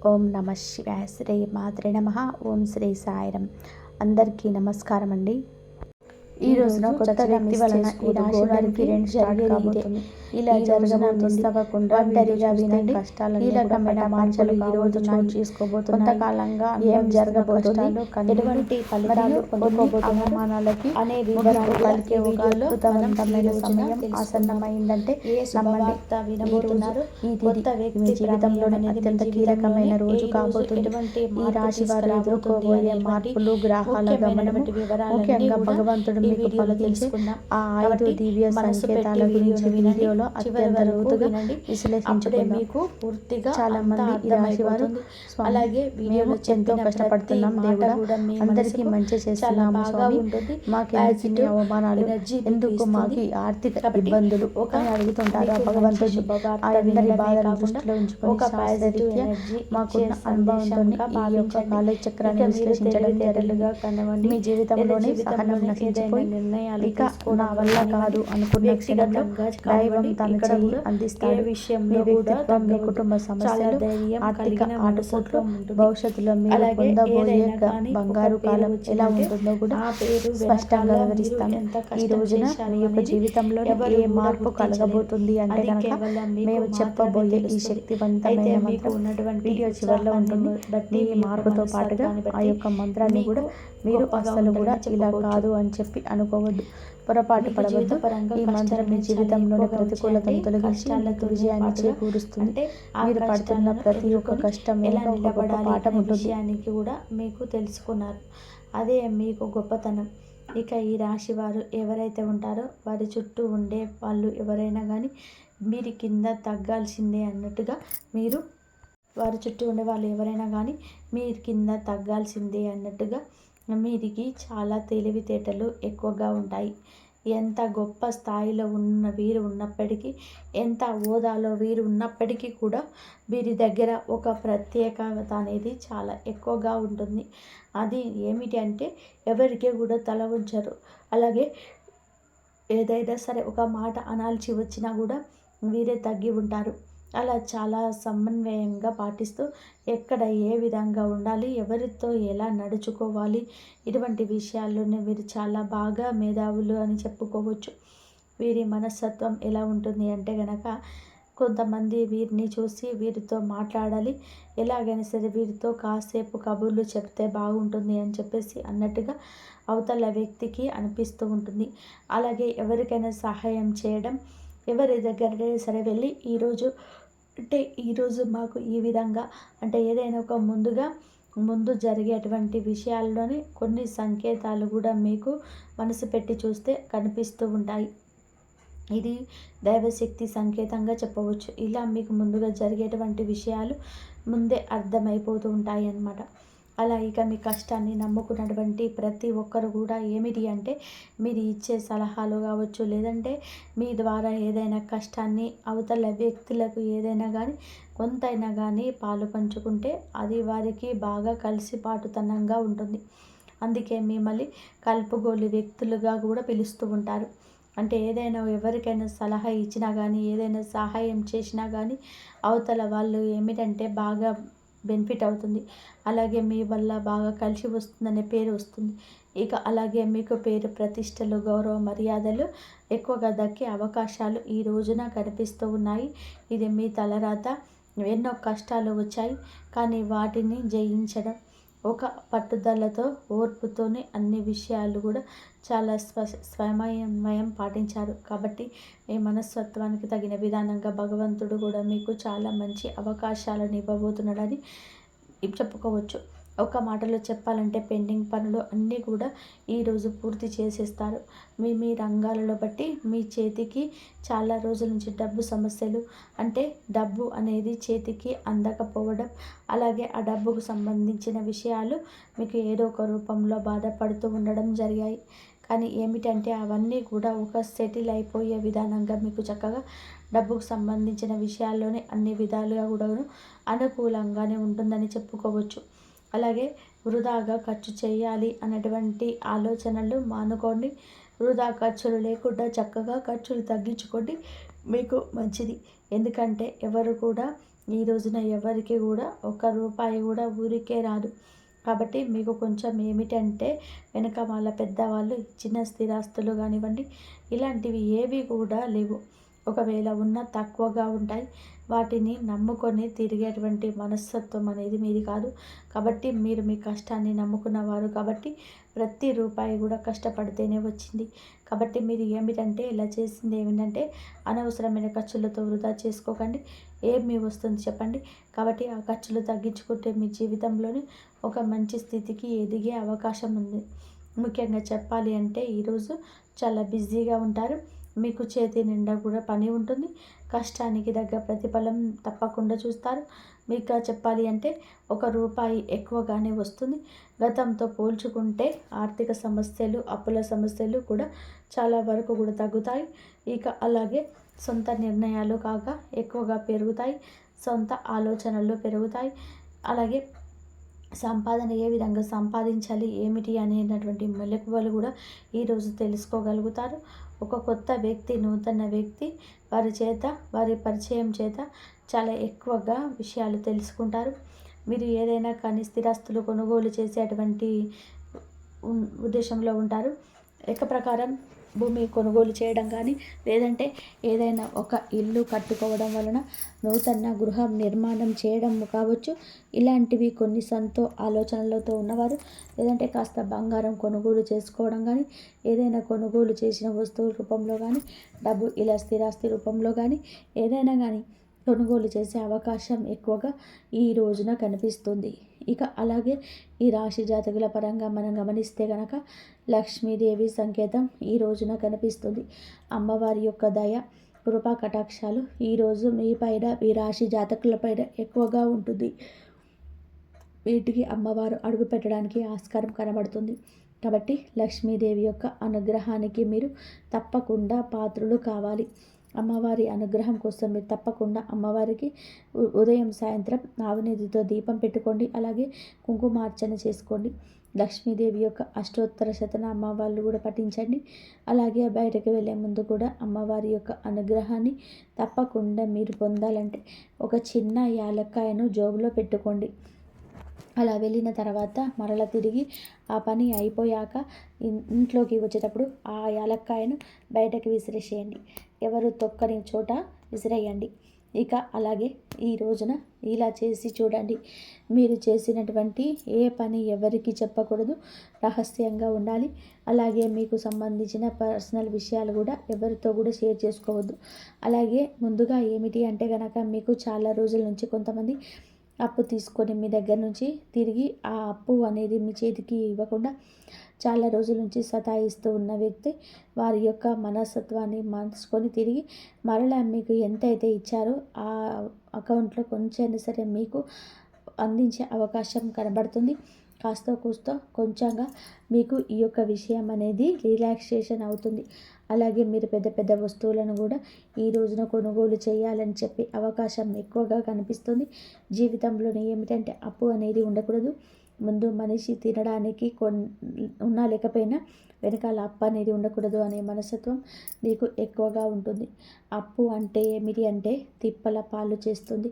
ఓం నమ శివాయ. శ్రీ మాత్రే నమః. ఓం శ్రీ సాయిరం. అందరికీ నమస్కారం అండి. ఈ రోజున కొత్త వ్యక్తి వలన ఈ రాశి వారికి స్టార్ట్ కాబోతుంది. ఇలా జరగబోతుంది. ఒంటరిగా వినండి. కీలకమైన మార్పులు ఈ రోజు చోటు చేసుకోబోతున్నాయి. కొంతకాలంగా ఏం జరగబోతుంది, ఎటువంటి ఫలితాలు పొందుకోబోతున్న అవమానాలకి అనే వివరాలు పలికే ఒక అద్భుతవంతమైన సమయం ఆసన్నమైందంటే నమ్మండి. వినబోతున్నారు. ఈ కొత్త వ్యక్తి జీవితంలోనే అత్యంత కీలకమైన రోజు కాబోతుంది. ఈ రాశి వారు ఎదుర్కోబోయే మార్పులు, గ్రహాల గమనం, ముఖ్యంగా భగవంతుడు మీకు పంపించే ఆ 5 దివ్య సంకేతాల గురించి వీడియోలో అత్యంత లోతుగా విశ్లేషించుకుందాం. చాలా మంది ఈ రాశి వారు అలాగే మేము ఎంతో కష్టపడుతున్నాం దేవుడా, అందరికీ మంచి చేస్తున్నాము స్వామి, మాకు ఎన్ని అవమానాలు, ఎందుకు మాకు ఆర్థిక ఇబ్బందులు అని అడుగుతుంటారు. భగవంతుడు ఆ అందరి బాధలను దృష్టిలో ఉంచుకొని మాకున్న అనుభవంతో ఈ యొక్క కాలేజ్ చక్రాన్ని విశ్లేషించడం జరలుగా కనవండి. మీ జీవితంలోనే సహనం నశించిపోయి ఇక నా వల్ల కాదు అనుకున్న క్షణంలో దైవం తన చెయ్యి అందిస్తాడు. మీ వ్యక్తిత్వం, మీ కుటుంబ సమస్యలు, ఆర్థిక ఆటుపోట్లు, భవిష్యత్తులో మీరు పొందబోయే బంగారు కాలం ఎలా ఉంటుందో కూడా స్పష్టంగా వివరిస్తాను. ఈ రోజున మీ యొక్క జీవితంలో ఏ మార్పు కలగబోతుంది అంటే కనుక మేము చెప్పబోయే ఈ శక్తివంతమైన మంత్రం వీడియో చివరిలో ఉంటుంది. ఈ మార్పుతో పాటుగా ఆ యొక్క మంత్రాన్ని కూడా మీరు అసలు కూడా ఇలా కాదు అని చెప్పి అనుకోవద్దు, పొరపాటు పడవద్దు. ఈ మంత్రం మీ జీవితంలోని ప్రతికూలతను తొలగించి మీకు విజయాన్ని చేకూరుస్తుంది. మీరు పడుతున్న ప్రతి ఒక్క కష్టం ఒక గొప్ప పాఠం ఉంటుంది కూడా మీకు తెలుసుకున్నారు. అదే మీకు గొప్పతనం. ఇక ఈ రాశి వారు ఎవరైతే ఉంటారో వారి చుట్టూ ఉండే వాళ్ళు ఎవరైనా కానీ మీరు కింద తగ్గాల్సిందే అన్నట్టుగా, మీరు వారి చుట్టూ ఉండే వాళ్ళు ఎవరైనా కానీ మీరు కింద తగ్గాల్సిందే అన్నట్టుగా వీరికి చాలా తెలివితేటలు ఎక్కువగా ఉంటాయి. ఎంత గొప్ప స్థాయిలో ఉన్న వీరు ఉన్నప్పటికీ, ఎంత హోదాలో వీరు ఉన్నప్పటికీ కూడా వీరి దగ్గర ఒక ప్రత్యేకత అనేది చాలా ఎక్కువగా ఉంటుంది. అది ఏమిటి అంటే ఎవరికి కూడా తల ఉంచరు. అలాగే ఏదైనా సరే ఒక మాట అనాల్సి వచ్చినా కూడా వీరే తగ్గి ఉంటారు. అలా చాలా సమన్వయంగా పాటిస్తూ ఎక్కడ ఏ విధంగా ఉండాలి, ఎవరితో ఎలా నడుచుకోవాలి, ఇటువంటి విషయాల్లోనే వీరు చాలా బాగా మేధావులు అని చెప్పుకోవచ్చు. వీరి మనస్తత్వం ఎలా ఉంటుంది అంటే కనుక కొంతమంది వీరిని చూసి వీరితో మాట్లాడాలి, ఎలాగైనా సరే వీరితో కాసేపు కబుర్లు చెప్తే బాగుంటుంది అని చెప్పేసి అన్నట్టుగా అవతల వ్యక్తికి అనిపిస్తూ ఉంటుంది. అలాగే ఎవరికైనా సహాయం చేయడం, ఎవరి దగ్గరైనా సరే వెళ్ళి ఈరోజు మాకు ఈ విధంగా అంటే ఏదైనా ఒక ముందు జరిగేటువంటి విషయాల్లోనే కొన్ని సంకేతాలు కూడా మీకు మనసు పెట్టి చూస్తే కనిపిస్తూ ఉంటాయి. ఇది దైవశక్తి సంకేతంగా చెప్పవచ్చు. ఇలా మీకు ముందుగా జరిగేటువంటి విషయాలు ముందే అర్థమైపోతూ ఉంటాయి అన్నమాట. అలా ఇక మీ కష్టాన్ని నమ్ముకున్నటువంటి ప్రతి ఒక్కరు కూడా ఏమిటి అంటే మీరు ఇచ్చే సలహాలు కావచ్చు, లేదంటే మీ ద్వారా ఏదైనా కష్టాన్ని అవతల వ్యక్తులకు ఏదైనా కానీ కొంతైనా కానీ పాలు పంచుకుంటే అది వారికి బాగా కలిసిపాటుతనంగా ఉంటుంది. అందుకే మిమ్మల్ని కలుపుగోలు వ్యక్తులుగా కూడా పిలుస్తూ ఉంటారు. అంటే ఏదైనా ఎవరికైనా సలహా ఇచ్చినా కానీ, ఏదైనా సహాయం చేసినా కానీ అవతల వాళ్ళు ఏమిటంటే బాగా బెనిఫిట్ అవుతుంది. అలాగే మీ వల్ల బాగా కలిసి వస్తుందనే పేరు వస్తుంది. ఇక అలాగే మీకు పేరు ప్రతిష్టలు, గౌరవ మర్యాదలు ఎక్కువగా దక్కే అవకాశాలు ఈ రోజున కనిపిస్తూ ఉన్నాయి. ఇది మీ తలరాత. ఎన్నో కష్టాలు వచ్చాయి, కానీ వాటిని జయించడం ఒక పట్టుదలతో, ఓర్పుతోనే అన్ని విషయాలు కూడా చాలా స్వయంమయం పాటించారు. కాబట్టి మీ మనస్తత్వానికి తగిన విధానంగా భగవంతుడు కూడా మీకు చాలా మంచి అవకాశాలను ఇవ్వబోతున్నాడని చెప్పుకోవచ్చు. ఒక మాటలో చెప్పాలంటే పెండింగ్ పనులు అన్నీ కూడా ఈరోజు పూర్తి చేసేస్తారు. మీ రంగాలలో బట్టి మీ చేతికి చాలా రోజుల నుంచి డబ్బు సమస్యలు, అంటే డబ్బు అనేది చేతికి అందకపోవడం, అలాగే ఆ డబ్బుకు సంబంధించిన విషయాలు మీకు ఏదో ఒక రూపంలో బాధపడుతూ ఉండడం జరిగాయి. కానీ ఏమిటంటే అవన్నీ కూడా ఒక సెటిల్ అయిపోయే విధానంగా మీకు చక్కగా డబ్బుకు సంబంధించిన విషయాల్లోనే అన్ని విధాలుగా కూడా అనుకూలంగానే ఉంటుందని చెప్పుకోవచ్చు. అలాగే వృధాగా ఖర్చు చేయాలి అన్నటువంటి ఆలోచనలు మానుకోండి. వృధా ఖర్చులు లేకుండా చక్కగా ఖర్చులు తగ్గించుకోండి, మీకు మంచిది. ఎందుకంటే ఎవరు కూడా ఈ రోజున ఎవరికి కూడా ₹1 కూడా ఊరికే రాదు. కాబట్టి మీకు కొంచెం ఏమిటంటే వెనక వాళ్ళ పెద్దవాళ్ళు ఇచ్చిన స్థిరాస్తులు కానివ్వండి, ఇలాంటివి ఏవి కూడా లేవు. ఒకవేళ ఉన్న తక్కువగా ఉంటాయి. వాటిని నమ్ముకొని తిరిగేటువంటి మనస్తత్వం అనేది మీది కాదు. కాబట్టి మీరు మీ కష్టాన్ని నమ్ముకున్నవారు కాబట్టి ప్రతి రూపాయి కూడా కష్టపడితేనే వచ్చింది. కాబట్టి మీరు ఏమిటంటే ఇలా చేసింది ఏమిటంటే అనవసరమైన ఖర్చులతో వృధా చేసుకోకండి. ఏమి వస్తుంది చెప్పండి. కాబట్టి ఆ ఖర్చులు తగ్గించుకుంటే మీ జీవితంలోని ఒక మంచి స్థితికి ఎదిగే అవకాశం ఉంది. ముఖ్యంగా చెప్పాలి అంటే ఈరోజు చాలా బిజీగా ఉంటారు. మీకు చేతి నిండా కూడా పని ఉంటుంది. కష్టానికి తగ్గ ప్రతిఫలం తప్పకుండా చూస్తారు. మీకు చెప్పాలి అంటే ₹1 ఎక్కువగానే వస్తుంది. గతంతో పోల్చుకుంటే ఆర్థిక సమస్యలు, అప్పుల సమస్యలు కూడా చాలా వరకు కూడా తగ్గుతాయి. ఇక అలాగే సొంత నిర్ణయాలు కాక ఎక్కువగా పెరుగుతాయి. సొంత ఆలోచనలు పెరుగుతాయి. అలాగే సంపాదన ఏ విధంగా సంపాదించాలి ఏమిటి అనేటటువంటి మెలకువలు కూడా ఈరోజు తెలుసుకోగలుగుతారు. ఒక కొత్త వ్యక్తి, నూతన వ్యక్తి వారి పరిచయం చేత చాలా ఎక్కువగా విషయాలు తెలుసుకుంటారు. మీరు ఏదైనా కానీ స్థిరాస్తులు కొనుగోలు చేసేటువంటి ఉద్దేశంలో ఉంటారు. లెక్క ప్రకారం భూమి కొనుగోలు చేయడం కానీ, లేదంటే ఏదైనా ఒక ఇల్లు కట్టుకోవడం వలన నూతన గృహం నిర్మాణం చేయడం కావచ్చు. ఇలాంటివి కొన్ని సొంత ఆలోచనలతో ఉన్నవారు, లేదంటే కాస్త బంగారం కొనుగోలు చేసుకోవడం కానీ, ఏదైనా కొనుగోలు చేసిన వస్తువు రూపంలో కానీ, డబ్బు ఇలా స్థిరాస్తి రూపంలో కానీ ఏదైనా కానీ కొనుగోలు చేసే అవకాశం ఎక్కువగా ఈ రోజున కనిపిస్తుంది. ఇక అలాగే ఈ రాశి జాతకుల పరంగా మనం గమనిస్తే కనుక లక్ష్మీదేవి సంకేతం ఈ రోజున కనిపిస్తుంది. అమ్మవారి యొక్క దయ, కృపా కటాక్షాలు ఈరోజు మీ పైన, మీ రాశి జాతకుల పైన ఎక్కువగా ఉంటుంది. వీటికి అమ్మవారు అడుగు పెట్టడానికి ఆస్కారం కనబడుతుంది. కాబట్టి లక్ష్మీదేవి యొక్క అనుగ్రహానికి మీరు తప్పకుండా పాత్రులు కావాలి. అమ్మవారి అనుగ్రహం కోసం మీరు తప్పకుండా అమ్మవారికి ఉదయం సాయంత్రం ఆవునేతితో దీపం పెట్టుకోండి. అలాగే కుంకుమార్చన చేసుకోండి. లక్ష్మీదేవి యొక్క అష్టోత్తర శతనామాలు కూడా పఠించండి. అలాగే బయటకు వెళ్ళే ముందు కూడా అమ్మవారి యొక్క అనుగ్రహాన్ని తప్పకుండా మీరు పొందాలంటే ఒక చిన్న యాలక్కాయను జోబులో పెట్టుకోండి. అలా వెళ్ళిన తర్వాత మరలా తిరిగి ఆ పని అయిపోయాక ఇంట్లోకి వచ్చేటప్పుడు ఆ యాలక్కాయను బయటకు విసిరేసేయండి. ఎవరు తొక్కని చోట విసిరేయండి. ఇక అలాగే ఈ రోజున ఇలా చేసి చూడండి. మీరు చేసినటువంటి ఏ పని ఎవరికి చెప్పకూడదు, రహస్యంగా ఉండాలి. అలాగే మీకు సంబంధించిన పర్సనల్ విషయాలు కూడా ఎవరితో కూడా షేర్ చేసుకోవద్దు. అలాగే ముందుగా ఏమిటి అంటే కనుక మీకు చాలా రోజుల నుంచి కొంతమంది అప్పు తీసుకొని మీ దగ్గర నుంచి తిరిగి ఆ అప్పు అనేది మీ చేతికి ఇవ్వకుండా చాలా రోజుల నుంచి సతాయిస్తూ ఉన్న వ్యక్తి వారి యొక్క మనస్తత్వాన్ని మార్చుకొని తిరిగి మరలా మీకు ఎంతైతే ఇచ్చారో ఆ అకౌంట్లో కొంచెం సరే మీకు అందించే అవకాశం కనబడుతుంది. కాస్త కూస్తో కొంచెంగా మీకు ఈ యొక్క విషయం అనేది రిలాక్సేషన్ అవుతుంది. అలాగే మీరు పెద్ద పెద్ద వస్తువులను కూడా ఈ రోజున కొనుగోలు చేయాలని చెప్పి అవకాశం ఎక్కువగా కనిపిస్తుంది. జీవితంలోనే ఏమిటంటే అప్పు అనేది ఉండకూడదు. ముందు మనిషి తినడానికి ఉన్నా లేకపోయినా వెనకాల అప్పు అనేది ఉండకూడదు అనే మనస్తత్వం మీకు ఎక్కువగా ఉంటుంది. అప్పు అంటే ఏమిటి అంటే తిప్పల పాలు చేస్తుంది.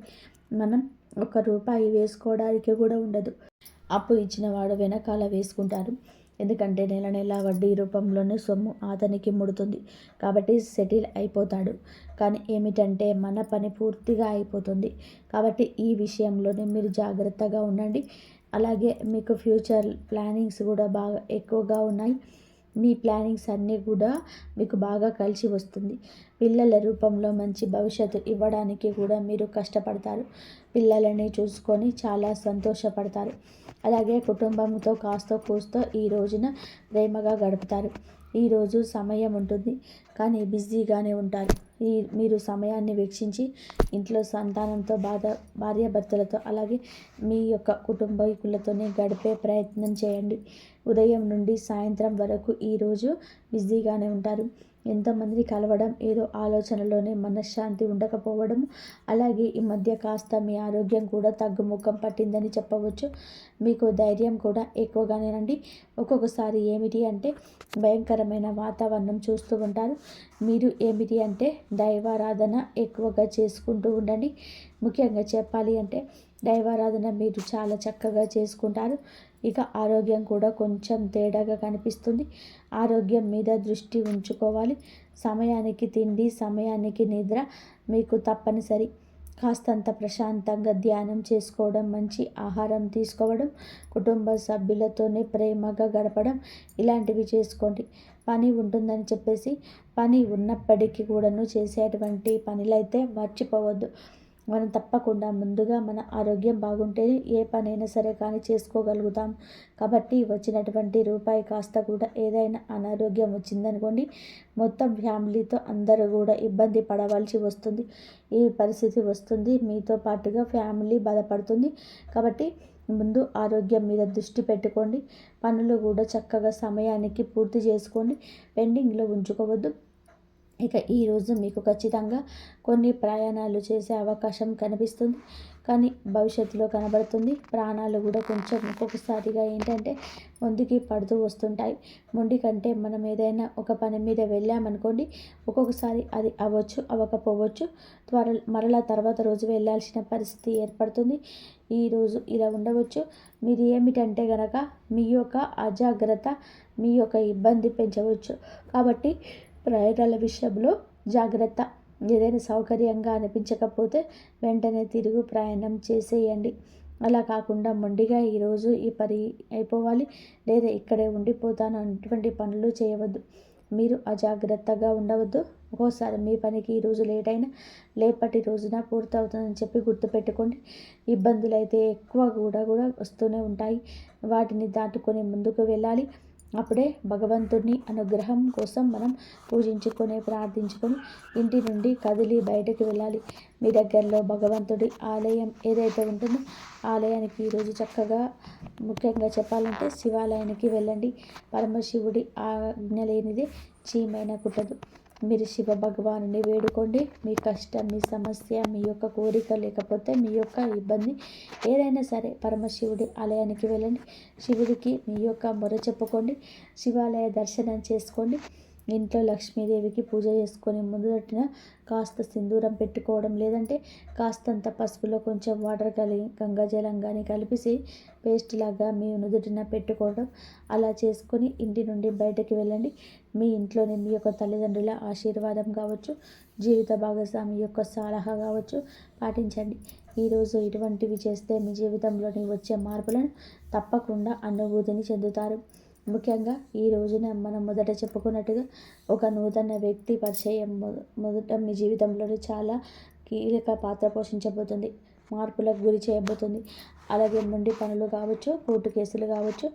మనం ₹1 వేసుకోవడానికి కూడా ఉండదు. అప్పు ఇచ్చిన వాడు వెనకాల వేసుకుంటారు. ఎందుకంటే నెల నెల వడ్డీ రూపంలోనే సొమ్ము అతనికి ముడుతుంది. కాబట్టి సెటిల్ అయిపోతాడు. కానీ ఏమిటంటే మన పని పూర్తిగా అయిపోతుంది. కాబట్టి ఈ విషయంలోనే మీరు జాగ్రత్తగా ఉండండి. అలాగే మీకు ఫ్యూచర్ ప్లానింగ్స్ కూడా బాగా ఎక్కువగా ఉన్నాయి. మీ ప్లానింగ్స్ అన్నీ కూడా మీకు బాగా కలిసి వస్తుంది. పిల్లల రూపంలో మంచి భవిష్యత్తు ఇవ్వడానికి కూడా మీరు కష్టపడతారు. పిల్లలని చూసుకొని చాలా సంతోషపడతారు. అలాగే కుటుంబంతో కాస్తో కూస్తో ఈ రోజున ప్రేమగా గడుపుతారు. ఈరోజు సమయం ఉంటుంది కానీ బిజీగానే ఉంటారు. మీరు సమయాన్ని వెచ్చించి ఇంట్లో సంతానంతో భార్యాభర్తలతో అలాగే మీ యొక్క కుటుంబీకులతోనే గడిపే ప్రయత్నం చేయండి. ఉదయం నుండి సాయంత్రం వరకు ఈరోజు బిజీగానే ఉంటారు. ఎంతోమందిని కలవడం, ఏదో ఆలోచనలోనే మనశ్శాంతి ఉండకపోవడం, అలాగే ఈ మధ్య కాస్త మీ ఆరోగ్యం కూడా తగ్గుముఖం పట్టిందని చెప్పవచ్చు. మీకు ధైర్యం కూడా ఎక్కువగానేనండి. ఒక్కొక్కసారి ఏమిటి అంటే భయంకరమైన వాతావరణం చూస్తూ ఉంటారు. మీరు ఏమిటి అంటే దైవారాధన ఎక్కువగా చేసుకుంటూ ఉండండి. ముఖ్యంగా చెప్పాలి అంటే దైవారాధన మీరు చాలా చక్కగా చేసుకుంటారు. ఇక ఆరోగ్యం కూడా కొంచెం తేడాగా కనిపిస్తుంది. ఆరోగ్యం మీద దృష్టి ఉంచుకోవాలి. సమయానికి తిండి, సమయానికి నిద్ర మీకు తప్పనిసరి. కాస్తంత ప్రశాంతంగా ధ్యానం చేసుకోవడం, మంచి ఆహారం తీసుకోవడం, కుటుంబ సభ్యులతోనే ప్రేమగా గడపడం, ఇలాంటివి చేసుకోండి. పని ఉంటుందని చెప్పేసి పని ఉన్నప్పటికీ కూడాను చేసేటువంటి పనులైతే మర్చిపోవద్దు. మనం తప్పకుండా ముందుగా మన ఆరోగ్యం బాగుంటేనే ఏ పనైనా సరే కానీ చేసుకోగలుగుతాం. కాబట్టి వచ్చినటువంటి రూపాయి కాస్త కూడా ఏదైనా అనారోగ్యం వచ్చిందనుకోండి, మొత్తం ఫ్యామిలీతో అందరూ కూడా ఇబ్బంది పడవలసి వస్తుంది. ఈ పరిస్థితి వస్తుంది. మీతో పాటుగా ఫ్యామిలీ బాధపడుతుంది. కాబట్టి ముందు ఆరోగ్యం మీద దృష్టి పెట్టుకోండి. పనులు కూడా చక్కగా సమయానికి పూర్తి చేసుకోండి. పెండింగ్లో ఉంచుకోవద్దు. ఇక ఈరోజు మీకు ఖచ్చితంగా కొన్ని ప్రయాణాలు చేసే అవకాశం కనిపిస్తుంది. కానీ భవిష్యత్తులో కనబడుతుంది. ప్రాణాలు కూడా కొంచెం ఒక్కొక్కసారిగా ఏంటంటే ముందుకి పడుతూ వస్తుంటాయి. మొండి కంటే మనం ఏదైనా ఒక పని మీద వెళ్ళామనుకోండి, ఒక్కొక్కసారి అది అవ్వచ్చు, అవ్వకపోవచ్చు. మరలా తర్వాత రోజు వెళ్ళాల్సిన పరిస్థితి ఏర్పడుతుంది. ఈరోజు ఇలా ఉండవచ్చు. మీరు ఏమిటంటే గనక మీ యొక్క అజాగ్రత్త మీ యొక్క ఇబ్బంది పెంచవచ్చు. కాబట్టి ప్రయాణాల విషయంలో జాగ్రత్త. ఏదైనా సౌకర్యంగా అనిపించకపోతే వెంటనే తిరుగు ప్రయాణం చేసేయండి. అలా కాకుండా మొండిగా ఈరోజు ఈ పని అయిపోవాలి, లేదా ఇక్కడే ఉండిపోతాను అటువంటి పనులు చేయవద్దు. మీరు అజాగ్రత్తగా ఉండవద్దు. ఒక్కోసారి మీ పనికి ఈరోజు లేట్ అయినా లేపటి రోజున పూర్తవుతుందని చెప్పి గుర్తుపెట్టుకోండి. ఇబ్బందులు అయితే ఎక్కువ కూడా వస్తూనే ఉంటాయి. వాటిని దాటుకొని ముందుకు వెళ్ళాలి. అప్పుడే భగవంతుని అనుగ్రహం కోసం మనం పూజించుకొని ప్రార్థించుకొని ఇంటి నుండి కదిలి బయటకు వెళ్ళాలి. మీ దగ్గరలో భగవంతుడి ఆలయం ఏదైతే ఉంటుందో ఆలయానికి ఈరోజు చక్కగా, ముఖ్యంగా చెప్పాలంటే శివాలయానికి వెళ్ళండి. పరమశివుడి ఆజ్ఞ లేనిదే చీమైనా కుట్టదు. మీరు శివ భగవానుని వేడుకోండి. మీ కష్టం, మీ సమస్య, మీ యొక్క కోరిక, లేకపోతే మీ యొక్క ఇబ్బంది ఏదైనా సరే పరమశివుడి ఆలయానికి వెళ్ళండి. శివుడికి మీ యొక్క మొర చెప్పుకోండి. శివాలయ దర్శనం చేసుకోండి. ఇంట్లో లక్ష్మీదేవికి పూజ చేసుకొని ముందున కాస్త సింధూరం పెట్టుకోవడం, లేదంటే కాస్తంత పసుపులో కొంచెం వాటర్ గంగాజలం కానీ కలిపేసి పేస్ట్ లాగా మీ నుదుటిన పెట్టుకోవడం, అలా చేసుకొని ఇంటి నుండి బయటకు వెళ్ళండి. మీ ఇంట్లోనే మీ యొక్క తల్లిదండ్రుల ఆశీర్వాదం కావచ్చు, జీవిత భాగస్వామి యొక్క సలహా కావచ్చు పాటించండి. ఈరోజు ఇటువంటివి చేస్తే మీ జీవితంలోని వచ్చే మార్పులను తప్పకుండా అనుభూతిని చెందుతారు. ముఖ్యంగా ఈ రోజున మనం మొదట చెప్పుకున్నట్టుగా ఒక నూతన వ్యక్తి పరిచయం మొదట మీ జీవితంలో చాలా కీలక పాత్ర పోషించబోతుంది. మార్పులకు గురి చేయబోతుంది. అలాగే మొండి పనులు కావచ్చు, కోర్టు కేసులు కావచ్చు,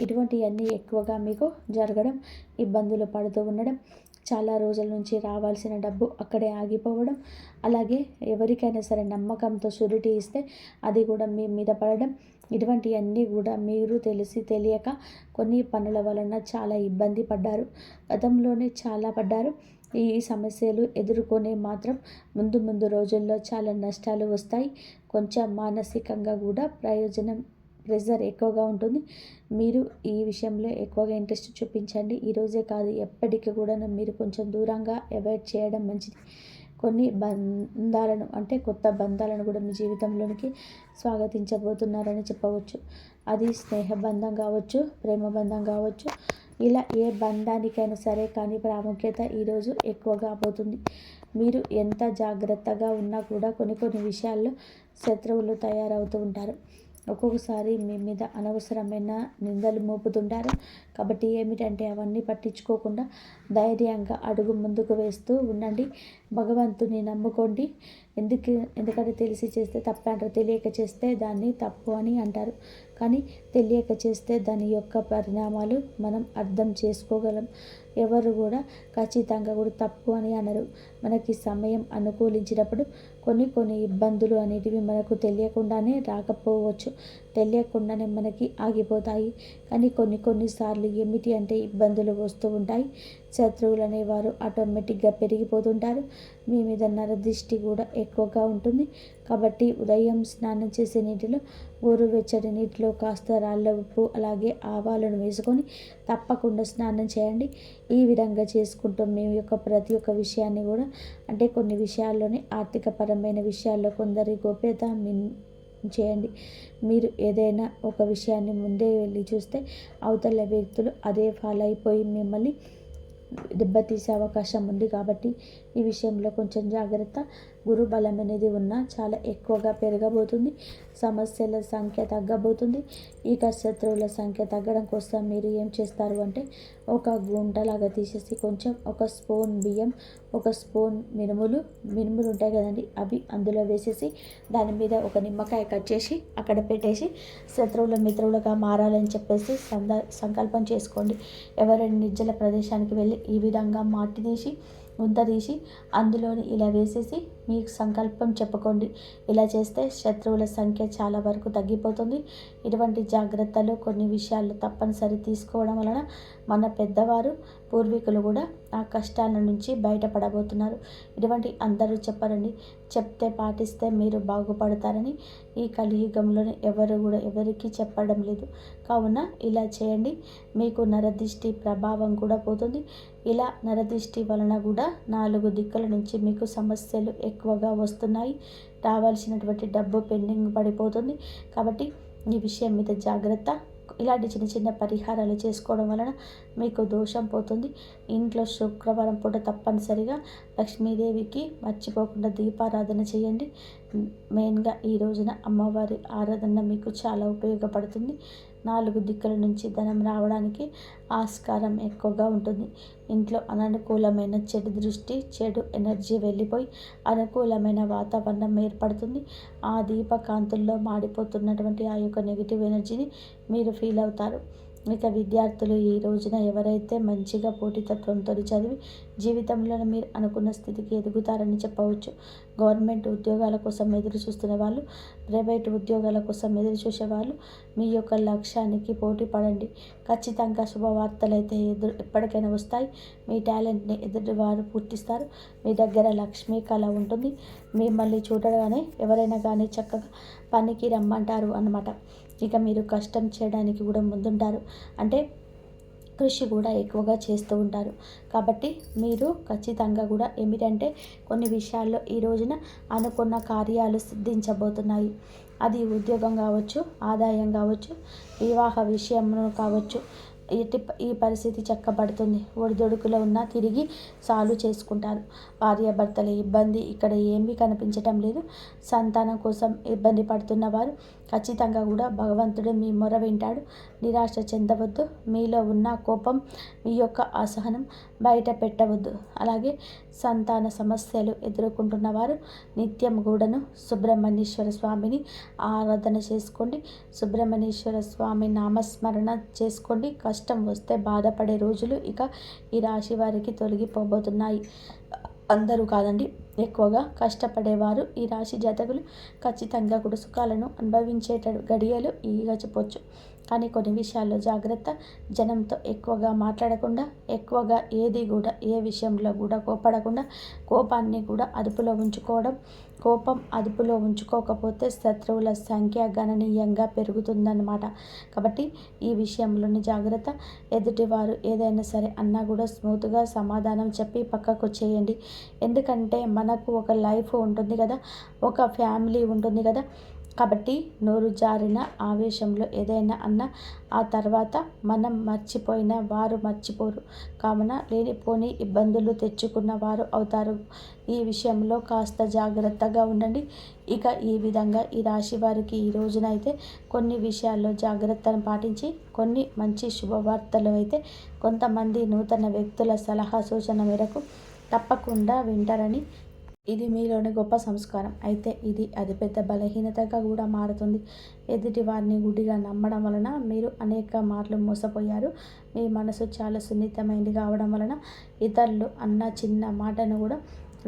ఇటువంటివన్నీ ఎక్కువగా మీకు జరగడం, ఇబ్బందులు పడుతూ ఉండడం, చాలా రోజుల నుంచి రావాల్సిన డబ్బు అక్కడే ఆగిపోవడం, అలాగే ఎవరికైనా సరే నమ్మకంతో షూరిటీ ఇస్తే అది కూడా మీ మీద పడడం, ఇటువంటివన్నీ కూడా మీరు తెలిసి తెలియక కొన్ని పనుల వలన చాలా ఇబ్బంది పడ్డారు. గతంలోనే చాలా పడ్డారు. ఈ సమస్యలు ఎదుర్కొనే మాత్రం ముందు రోజుల్లో చాలా నష్టాలు వస్తాయి. కొంచెం మానసికంగా కూడా ప్రెజర్ ఎక్కువగా ఉంటుంది. మీరు ఈ విషయంలో ఎక్కువగా ఇంట్రెస్ట్ చూపించండి. ఈరోజే కాదు, ఎప్పటికీ కూడా మీరు కొంచెం దూరంగా అవాయిడ్ చేయడం మంచిది. కొన్ని బంధాలను, అంటే కొత్త బంధాలను కూడా మీ జీవితంలోనికి స్వాగతించబోతున్నారని చెప్పవచ్చు. అది స్నేహ బంధం కావచ్చు, ప్రేమ బంధం కావచ్చు, ఇలా ఏ బంధానికైనా సరే కానీ ప్రాముఖ్యత ఈరోజు ఎక్కువగా పోతుంది. మీరు ఎంత జాగ్రత్తగా ఉన్నా కూడా కొన్ని విషయాల్లో శత్రువులు తయారవుతూ ఉంటారు. ఒక్కొక్కసారి మీ మీద అనవసరమైన నిందలు మోపుతుంటారు. కాబట్టి ఏమిటంటే అవన్నీ పట్టించుకోకుండా ధైర్యంగా అడుగు ముందుకు వేస్తూ ఉండండి. భగవంతుని నమ్ముకోండి. ఎందుకంటే తెలిసి చేస్తే తప్పు అంటారు, తెలియక చేస్తే దాన్ని తప్పు అని అంటారు. కానీ తెలియక చేస్తే దాని యొక్క పరిణామాలు మనం అర్థం చేసుకోగలం. ఎవరు కూడా ఖచ్చితంగా కూడా తప్పు అని అనరు. మనకి సమయం అనుకూలించినప్పుడు కొన్ని ఇబ్బందులు అనేటివి మనకు తెలియకుండానే రాకపోవచ్చు. తెలియకుండానే మనకి ఆగిపోతాయి. కానీ కొన్నిసార్లు ఏమిటి అంటే ఇబ్బందులు వస్తూ ఉంటాయి. శత్రువులు అనేవారు ఆటోమేటిక్గా పెరిగిపోతుంటారు. మీ మీద నరదిష్టి కూడా ఎక్కువగా ఉంటుంది. కాబట్టి ఉదయం స్నానం చేసే నీటిలో గోరువెచ్చటి నీటిలో కాస్త రాళ్ళ ఉప్పు అలాగే ఆవాలను వేసుకొని తప్పకుండా స్నానం చేయండి. ఈ విధంగా చేసుకుంటూ మీ యొక్క ప్రతి ఒక్క విషయాన్ని కూడా అంటే కొన్ని విషయాల్లోనే ఆర్థికపరమైన విషయాల్లో కొందరి గోప్యత చేయండి. మీరు ఏదైనా ఒక విషయాన్ని ముందే వెళ్ళి చూస్తే అవతల వ్యక్తులు అదే ఫాలో అయిపోయి మిమ్మల్ని దెబ్బతీసే అవకాశం ఉంది. కాబట్టి ఈ విషయంలో కొంచెం జాగ్రత్త. గురు బలం అనేది ఉన్నా చాలా ఎక్కువగా పెరగబోతుంది. సమస్యల సంఖ్య తగ్గబోతుంది. ఇక శత్రువుల సంఖ్య తగ్గడం కోసం మీరు ఏం చేస్తారు అంటే ఒక గుంటలాగా తీసేసి కొంచెం ఒక స్పూన్ బియ్యం, ఒక స్పూన్ మినుములు ఉంటాయి కదండి, అవి అందులో వేసేసి దాని మీద ఒక నిమ్మకాయ కట్ చేసి అక్కడ పెట్టేసి శత్రువుల మిత్రులుగా మారాలని చెప్పేసి సంకల్పం చేసుకోండి. ఎవరైనా నిర్జల ప్రదేశానికి వెళ్ళి ఈ విధంగా మట్టి తీసి గుంత తీసి అందులోని ఇలా వేసేసి మీకు సంకల్పం చెప్పుకోండి. ఇలా చేస్తే శత్రువుల సంఖ్య చాలా వరకు తగ్గిపోతుంది. ఇటువంటి జాగ్రత్తలు కొన్ని విషయాలు తప్పనిసరి తీసుకోవడం వలన మన పెద్దవారు పూర్వీకులు కూడా ఆ కష్టాల నుంచి బయటపడబోతున్నారు. ఇటువంటి అందరూ చెప్పరండి, చెప్తే పాటిస్తే మీరు బాగుపడతారని ఈ కలియుగంలోనే ఎవరు కూడా ఎవరికి చెప్పడం లేదు. కావున ఇలా చేయండి. మీకు నరదిష్టి ప్రభావం కూడా పోతుంది. ఇలా నరదిష్టి వలన కూడా 4 దిక్కుల నుంచి మీకు సమస్యలు ఎక్కువగా వస్తున్నాయి. రావాల్సినటువంటి డబ్బు పెండింగ్ పడిపోతుంది. కాబట్టి ఈ విషయం మీద జాగ్రత్త. ఇలాంటి చిన్న చిన్న పరిహారాలు చేసుకోవడం వలన మీకు దోషం పోతుంది. ఇంట్లో శుక్రవారం పూట తప్పనిసరిగా లక్ష్మీదేవికి మర్చిపోకుండా దీపారాధన చేయండి. మెయిన్గా ఈ రోజున అమ్మవారి ఆరాధన మీకు చాలా ఉపయోగపడుతుంది. 4 దిక్కుల నుంచి ధనం రావడానికి ఆస్కారం ఎక్కువగా ఉంటుంది. ఇంట్లో అననుకూలమైన చెడు దృష్టి, చెడు ఎనర్జీ వెళ్ళిపోయి అనుకూలమైన వాతావరణం ఏర్పడుతుంది. ఆ దీపకాంతుల్లో మాడిపోతున్నటువంటి ఆ యొక్క నెగిటివ్ ఎనర్జీని మీరు ఫీల్ అవుతారు. ఇక విద్యార్థులు ఈ రోజున ఎవరైతే మంచిగా పోటీతత్వంతో చదివి జీవితంలో మీరు అనుకున్న స్థితికి ఎదుగుతారని చెప్పవచ్చు. గవర్నమెంట్ ఉద్యోగాల కోసం ఎదురు చూస్తున్న వాళ్ళు, ప్రైవేట్ ఉద్యోగాల కోసం ఎదురు చూసేవాళ్ళు మీ యొక్క లక్ష్యానికి పోటీ పడండి. ఖచ్చితంగా శుభవార్తలు అయితే ఎప్పటికైనా వస్తాయి. మీ టాలెంట్ని ఎదుటివారు పూర్తిస్తారు. మీ దగ్గర లక్ష్మీ కళ ఉంటుంది. మిమ్మల్ని చూడగానే ఎవరైనా కానీ చక్కగా పనికి రమ్మంటారు అన్నమాట. ఇక మీరు కష్టం చేయడానికి కూడా ముందుంటారు. అంటే కృషి కూడా ఎక్కువగా చేస్తూ ఉంటారు. కాబట్టి మీరు ఖచ్చితంగా కూడా ఏమిటంటే కొన్ని విషయాల్లో ఈ రోజున అనుకున్న కార్యాలు సిద్ధించబోతున్నాయి. అది ఉద్యోగం కావచ్చు, ఆదాయం కావచ్చు, వివాహ విషయంలో కావచ్చు. ఈ పరిస్థితి చక్కబడుతుంది. ఒడిదొడుకులో ఉన్నా తిరిగి సాల్వ్ చేసుకుంటారు. భార్యాభర్తల ఇబ్బంది ఇక్కడ ఏమీ కనిపించటం లేదు. సంతానం కోసం ఇబ్బంది పడుతున్న వారు ఖచ్చితంగా కూడా భగవంతుడు మీ మొర వింటాడు. నిరాశ చెందవద్దు. మీలో ఉన్న కోపం, మీ యొక్క అసహనం బయట పెట్టవద్దు. అలాగే సంతాన సమస్యలు ఎదుర్కొంటున్న వారు నిత్యం కూడాను సుబ్రహ్మణ్యేశ్వర స్వామిని ఆరాధన చేసుకోండి. సుబ్రహ్మణ్యేశ్వర స్వామి నామస్మరణ చేసుకోండి. కష్టం వస్తే బాధపడే రోజులు ఇక ఈ రాశి వారికి తొలగిపోబోతున్నాయి. అందరూ కాదండి, ఎక్కువగా కష్టపడేవారు ఈ రాశి జాతకులు ఖచ్చితంగా కూడా సుఖాలను అనుభవించేట గడియలు ఈగా చెప్పొచ్చు. కానీ కొన్ని విషయాల్లో జాగ్రత్త. జనంతో ఎక్కువగా మాట్లాడకుండా, ఎక్కువగా ఏది కూడా ఏ విషయంలో కూడా కోపడకుండా, కోపాన్ని కూడా అదుపులో ఉంచుకోవడం. కోపం అదుపులో ఉంచుకోకపోతే శత్రువుల సంఖ్య గణనీయంగా పెరుగుతుందన్నమాట. కాబట్టి ఈ విషయంలోని జాగ్రత్త. ఎదుటివారు ఏదైనా సరే అన్నా కూడా స్మూత్గా సమాధానం చెప్పి పక్కకు చేయండి. ఎందుకంటే మనకు ఒక లైఫ్ ఉంటుంది కదా, ఒక ఫ్యామిలీ ఉంటుంది కదా. కాబట్టి నోరు జారిన ఆవేశంలో ఏదైనా అన్నా ఆ తర్వాత మనం మర్చిపోయిన వారు మర్చిపోరు. కావున లేనిపోని ఇబ్బందులు తెచ్చుకున్న వారు అవుతారు. ఈ విషయంలో కాస్త జాగ్రత్తగా ఉండండి. ఇక ఈ విధంగా ఈ రాశి వారికి ఈ రోజున అయితే కొన్ని విషయాల్లో జాగ్రత్తను పాటించి కొన్ని మంచి శుభవార్తలు అయితే కొంతమంది నూతన వ్యక్తుల సలహా సూచన మేరకు తప్పకుండా వింటారని. ఇది మీలోని గొప్ప సంస్కారం. అయితే ఇది అతిపెద్ద బలహీనతగా కూడా మారుతుంది. ఎదుటి వారిని గుడ్డిగా నమ్మడం వలన మీరు అనేక మార్లు మోసపోయారు. మీ మనసు చాలా సున్నితమైనది కావడం వలన ఇతరులు అన్న చిన్న మాటను కూడా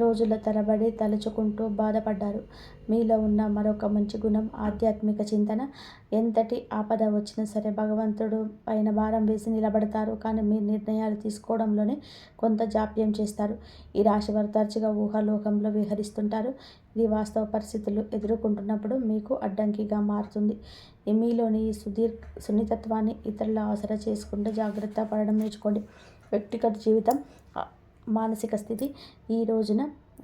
రోజుల తరబడి తలుచుకుంటూ బాధపడ్డారు. మీలో ఉన్న మరొక మంచి గుణం ఆధ్యాత్మిక చింతన. ఎంతటి ఆపద వచ్చినా సరే భగవంతుడు పైన భారం వేసి నిలబడతారు. కానీ మీ నిర్ణయాలు తీసుకోవడంలోనే కొంత జాప్యం చేస్తారు. ఈ రాశివారు తరచుగా ఊహాలోకంలో విహరిస్తుంటారు. ఇది వాస్తవ పరిస్థితులు ఎదుర్కొంటున్నప్పుడు మీకు అడ్డంకిగా మారుతుంది. మీలోని ఈ సున్నితత్వాన్ని ఇతరుల ఆసరా చేసుకుంటూ జాగ్రత్త పడడం నేర్చుకోండి. వ్యక్తిగత జీవితం, మానసిక స్థితి. ఈ రోజున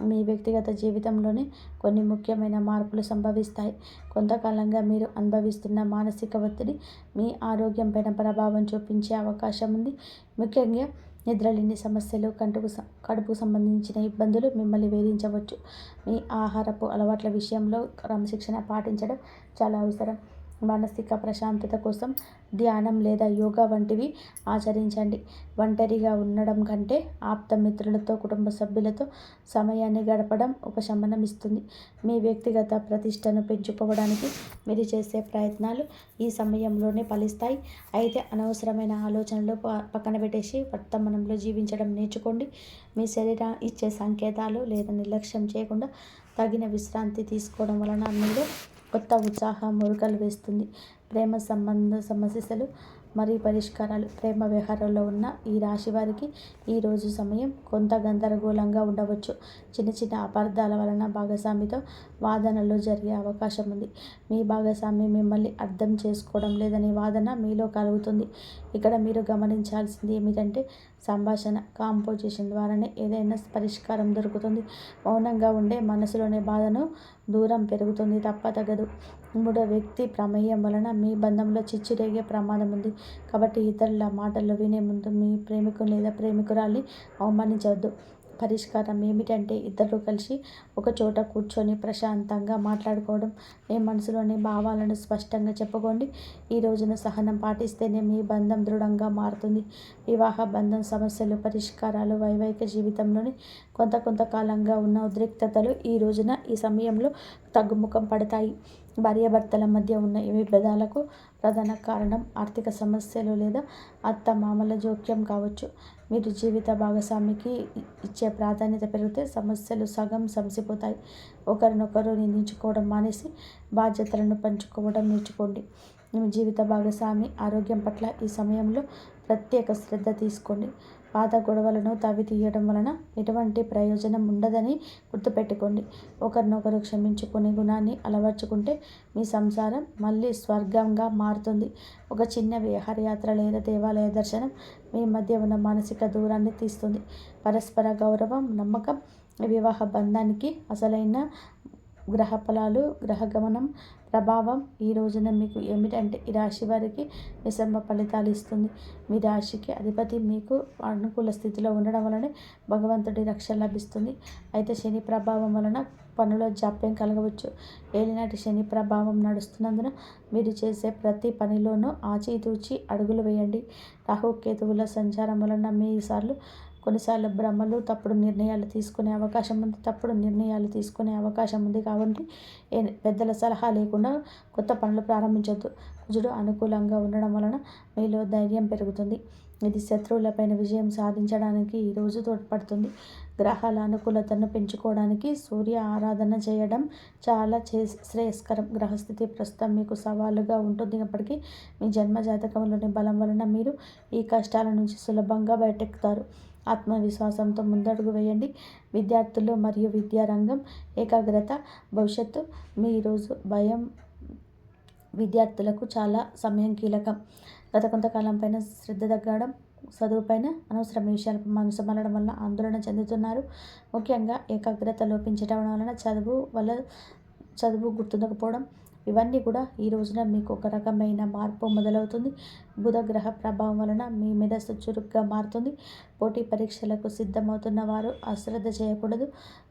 మీ వ్యక్తిగత జీవితంలోనే కొన్ని ముఖ్యమైన మార్పులు సంభవిస్తాయి. కొంతకాలంగా మీరు అనుభవిస్తున్న మానసిక ఒత్తిడి మీ ఆరోగ్యంపైన ప్రభావం చూపించే అవకాశం ఉంది. ముఖ్యంగా నిద్రలేని సమస్యలు, కడుపుకు సంబంధించిన ఇబ్బందులు మిమ్మల్ని వేధించవచ్చు. మీ ఆహారపు అలవాట్ల విషయంలో క్రమశిక్షణ పాటించడం చాలా అవసరం. మానసిక ప్రశాంతత కోసం ధ్యానం లేదా యోగా వంటివి ఆచరించండి. ఒంటరిగా ఉండడం కంటే ఆప్త మిత్రులతో, కుటుంబ సభ్యులతో సమయాన్ని గడపడం ఉపశమనం ఇస్తుంది. మీ వ్యక్తిగత ప్రతిష్టను పెంచుకోవడానికి మీరు చేసే ప్రయత్నాలు ఈ సమయంలోనే ఫలిస్తాయి. అయితే అనవసరమైన ఆలోచనలు పక్కన పెట్టేసి వర్తమానంలో జీవించడం నేర్చుకోండి. మీ శరీరం ఇచ్చే సంకేతాలు లేదా నిర్లక్ష్యం చేయకుండా తగిన విశ్రాంతి తీసుకోవడం వలన మీలో కొత్త ఉత్సాహం మురుకలు వేస్తుంది. ప్రేమ సంబంధ సమస్యలు మరియు పరిష్కారాలు. ప్రేమ వ్యవహారంలో ఉన్న ఈ రాశి వారికి ఈరోజు సమయం కొంత గందరగోళంగా ఉండవచ్చు. చిన్న చిన్న అపార్థాల వలన భాగస్వామితో వాదనలు జరిగే అవకాశం ఉంది. మీ భాగస్వామి మిమ్మల్ని అర్థం చేసుకోవడం లేదనే వాదన మీలో కలుగుతుంది. ఇక్కడ మీరు గమనించాల్సింది ఏమిటంటే సంభాషణ, కాంపోజిషన్ ద్వారానే ఏదైనా పరిష్కారం దొరుకుతుంది. మౌనంగా ఉండే మనసులోని బాధను దూరం పెరుగుతుంది తప్పతగదు. మూడో వ్యక్తి ప్రమేయం వలన మీ బంధంలో చిచ్చు రేగే ప్రమాదం ఉంది. కాబట్టి ఇతరుల మాటలు వినే ముందు మీ ప్రేమికుని లేదా ప్రేమికురాల్ని అవమానించవద్దు. పరిష్కారం ఏమిటంటే ఇద్దరు కలిసి ఒక చోట కూర్చొని ప్రశాంతంగా మాట్లాడుకోవడం. మీ మనసులోని భావాలను స్పష్టంగా చెప్పుకోండి. ఈ రోజున సహనం పాటిస్తేనే మీ బంధం దృఢంగా మారుతుంది. వివాహ బంధం సమస్యలు, పరిష్కారాలు. వైవాహిక జీవితంలోని కొంతకాలంగా ఉన్న ఉద్రిక్తతలు ఈ సమయంలో తగ్గుముఖం పడతాయి. భార్యాభర్తల మధ్య ఉన్న ఈ విభేదాలకు ప్రధాన కారణం ఆర్థిక సమస్యలు లేదా అత్తమామల జోక్యం కావచ్చు. మీరు జీవిత భాగస్వామికి ఇచ్చే ప్రాధాన్యత పెరిగితే సమస్యలు సగం సమసిపోతాయి. ఒకరినొకరు నిందించుకోవడం మానేసి బాధ్యతలను పంచుకోవడం నేర్చుకోండి. మీ జీవిత భాగస్వామి ఆరోగ్యం పట్ల ఈ సమయంలో ప్రత్యేక శ్రద్ధ తీసుకోండి. పాత గొడవలను తవ్వి తీయడం వలన ఎటువంటి ప్రయోజనం ఉండదని గుర్తుపెట్టుకోండి. ఒకరినొకరు క్షమించుకునే గుణాన్ని అలవర్చుకుంటే మీ సంసారం మళ్ళీ స్వర్గంగా మారుతుంది. ఒక చిన్న విహారయాత్ర లేదా దేవాలయ దర్శనం మీ మధ్య ఉన్న మానసిక దూరాన్ని తీస్తుంది. పరస్పర గౌరవం, నమ్మకం వివాహ బంధానికి అసలైన గ్రహఫలాలు. గ్రహగమనం ప్రభావం ఈ రోజున మీకు ఏమిటంటే ఈ రాశి వారికి మిశ్రమ ఫలితాలు ఇస్తుంది. మీ రాశికి అధిపతి మీకు అనుకూల స్థితిలో ఉండడం వలన భగవంతుడి రక్షణ లభిస్తుంది. అయితే శని ప్రభావం వలన పనులో జాప్యం కలగవచ్చు. ఏలినాటి శని ప్రభావం నడుస్తున్నందున మీరు చేసే ప్రతి పనిలోనూ ఆచితూచి అడుగులు వేయండి. రాహుకేతువుల సంచారం వలన కొన్నిసార్లు భ్రమలు, తప్పుడు నిర్ణయాలు తీసుకునే అవకాశం ఉంది. కాబట్టి పెద్దల సలహా లేకుండా కొత్త పనులు ప్రారంభించొద్దు. కుజుడు అనుకూలంగా ఉండడం వలన మీలో ధైర్యం పెరుగుతుంది. ఇది శత్రువులపైన విజయం సాధించడానికి ఈరోజు తోడ్పడుతుంది. గ్రహాల అనుకూలతను పెంచుకోవడానికి సూర్య ఆరాధన చేయడం చాలా శ్రేయస్కరం. గ్రహస్థితి ప్రస్తుతం మీకు సవాలుగా ఉంటున్నప్పటికీ మీ జన్మ జాతకంలోని బలం వలన మీరు ఈ కష్టాల నుంచి సులభంగా బయటెక్కుతారు. ఆత్మవిశ్వాసంతో ముందడుగు వేయండి. విద్యార్థులు మరియు విద్యారంగం ఏకాగ్రత భవిష్యత్తు. మీ ఈరోజు భయం విద్యార్థులకు చాలా సమయం కీలకం. గత కొంతకాలం పైన శ్రద్ధ తగ్గడం, చదువుపైన అనవసరమైన విషయాలపై మనసు మళ్ళడం వల్ల ఆందోళన చెందుతున్నారు. ముఖ్యంగా ఏకాగ్రత లోపించడం వలన చదువు గుర్తుండకపోవడం, ఇవన్నీ కూడా ఈ రోజున మీకు ఒక రకమైన మార్పు మొదలవుతుంది. బుధ గ్రహ ప్రభావం వలన మీ మేధస్సు చురుగ్గా మారుతుంది. పోటీ పరీక్షలకు సిద్ధమవుతున్న వారు అశ్రద్ధ చేయకూడదు.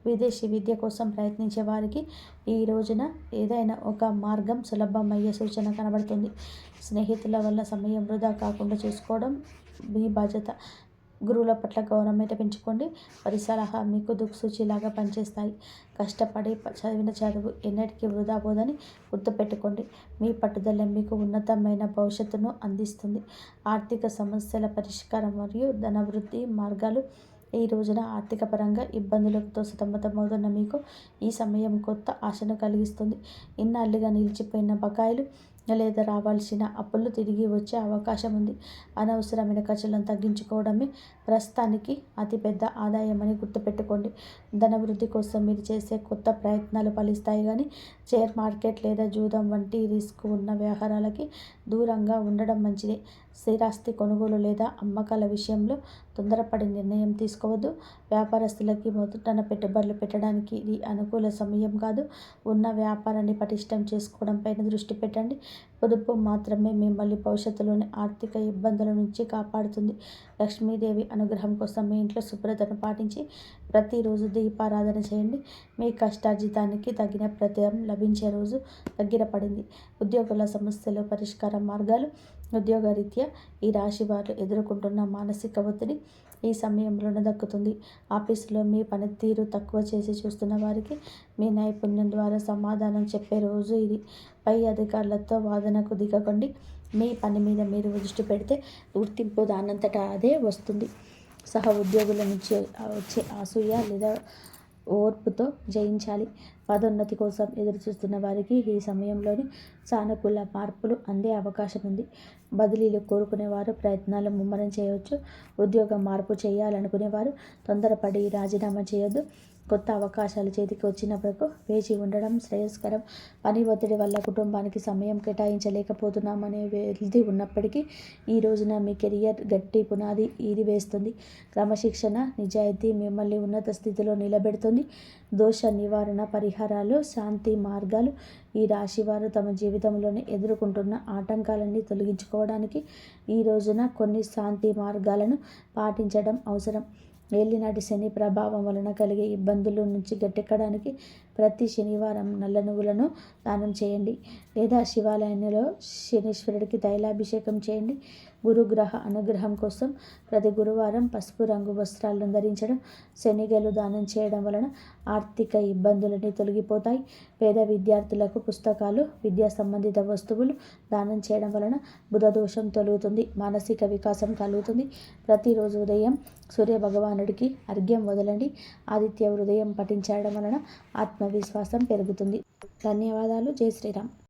విదేశీ విద్య కోసం ప్రయత్నించే వారికి ఈ రోజున ఏదైనా ఒక మార్గం సులభమయ్యే సూచన కనబడుతుంది. స్నేహితుల వల్ల సమయం వృధా కాకుండా చూసుకోవడం మీ బాధ్యత. గురువుల పట్ల గౌరవం పెంచుకోండి. వారి సలహా మీకు దిక్సూచిలాగా పనిచేస్తాయి. కష్టపడి చదివిన చదువు ఎన్నటికీ వృధా పోదని గుర్తుపెట్టుకోండి. మీ పట్టుదల మీకు ఉన్నతమైన భవిష్యత్తును అందిస్తుంది. ఆర్థిక సమస్యల పరిష్కారం మరియు ధనవృద్ధి మార్గాలు. ఈ రోజున ఆర్థిక పరంగా ఇబ్బందులతో సతమతమవుతున్న మీకు ఈ సమయం కొత్త ఆశను కలిగిస్తుంది. ఇన్నాళ్లుగా నిలిచిపోయిన బకాయిలు లేదా రావాల్సిన అప్పులు తిరిగి వచ్చే అవకాశం ఉంది. అనవసరమైన ఖర్చులను తగ్గించుకోవడమే ప్రస్తుతానికి అతిపెద్ద ఆదాయమని గుర్తుపెట్టుకోండి. ధనవృద్ధి కోసం మీరు చేసే కొత్త ప్రయత్నాలు ఫలిస్తాయి కానీ షేర్ మార్కెట్ లేదా జూదం వంటి రిస్క్ ఉన్న వ్యవహారాలకి దూరంగా ఉండడం మంచిది. స్థిరాస్తి కొనుగోలు లేదా అమ్మకాల విషయంలో తొందరపడి నిర్ణయం తీసుకోవద్దు. వ్యాపారస్తులకి మొదటన పెట్టుబడులు పెట్టడానికి ఇది అనుకూల సమయం కాదు. ఉన్న వ్యాపారాన్ని పటిష్టం చేసుకోవడంపైన దృష్టి పెట్టండి. పొదుపు మాత్రమే మిమ్మల్ని భవిష్యత్తులోని ఆర్థిక ఇబ్బందుల నుంచి కాపాడుతుంది. లక్ష్మీదేవి అనుగ్రహం కోసం మీ ఇంట్లో శుభ్రతను పాటించి ప్రతిరోజు దీపారాధన చేయండి. మీ కష్టార్జితానికి తగిన ప్రతిఫలం లభించే రోజు దగ్గర పడింది. ఉద్యోగుల సమస్యలు పరిష్కార మార్గాలు. ఉద్యోగరీత్యా ఈ రాశి వారు ఎదుర్కొంటున్న మానసిక ఒత్తిడి ఈ సమయంలోనే దక్కుతుంది. ఆఫీసులో మీ పనితీరు తక్కువ చేసి చూస్తున్న వారికి మీ నైపుణ్యం ద్వారా సమాధానం చెప్పే రోజు ఇది. పై అధికారులతో వాదనకు దిగకండి. మీ పని మీద మీరు దృష్టి పెడితే గుర్తింపు దానంతటా అదే వస్తుంది. సహ ఉద్యోగుల నుంచి వచ్చే అసూయ లేదా ఓర్పుతో జయించాలి. పదోన్నతి కోసం ఎదురుచూస్తున్న వారికి ఈ సమయంలోని సానుకూల మార్పులు అందే అవకాశం ఉంది. బదిలీలు కోరుకునేవారు ప్రయత్నాలు ముమ్మరం చేయవచ్చు. ఉద్యోగం మార్పు చేయాలనుకునేవారు తొందరపడి రాజీనామా చేయొద్దు. కొత్త అవకాశాలు చేతికి వచ్చినప్పుడు వేచి ఉండడం శ్రేయస్కరం. పని ఒత్తిడి వల్ల కుటుంబానికి సమయం కేటాయించలేకపోతున్నామనే వెలితి ఉన్నప్పటికీ ఈ రోజున మీ కెరియర్ గట్టి పునాది ఇది వేస్తుంది. క్రమశిక్షణ, నిజాయితీ మిమ్మల్ని ఉన్నత స్థితిలో నిలబెడుతుంది. దోష నివారణ పరిహారాలు, శాంతి మార్గాలు. ఈ రాశివారు తమ జీవితంలోనే ఎదుర్కొంటున్న ఆటంకాలన్నీ తొలగించుకోవడానికి ఈ రోజున కొన్ని శాంతి మార్గాలను పాటించడం అవసరం. ఏలినాటి శని ప్రభావం వలన కలిగే ఇబ్బందుల నుంచి గట్టెక్కడానికి ప్రతి శనివారం నల్ల నువ్వులను దానం చేయండి లేదా శివాలయంలో శనీశ్వరుడికి తైలాభిషేకం చేయండి. గురుగ్రహ అనుగ్రహం కోసం ప్రతి గురువారం పసుపు రంగు వస్త్రాలను ధరించడం, శనిగలు దానం చేయడం వలన ఆర్థిక ఇబ్బందులన్నీ తొలగిపోతాయి. పేద విద్యార్థులకు పుస్తకాలు, విద్యా సంబంధిత వస్తువులు దానం చేయడం వలన బుధ దోషం తొలుగుతుంది, మానసిక వికాసం కలుగుతుంది. ప్రతిరోజు ఉదయం సూర్య భగవానుడికి అర్ఘ్యం వదలండి. ఆదిత్య హృదయం పఠించడం వలన ఆత్మవిశ్వాసం పెరుగుతుంది. ధన్యవాదాలు. జై శ్రీరామ్.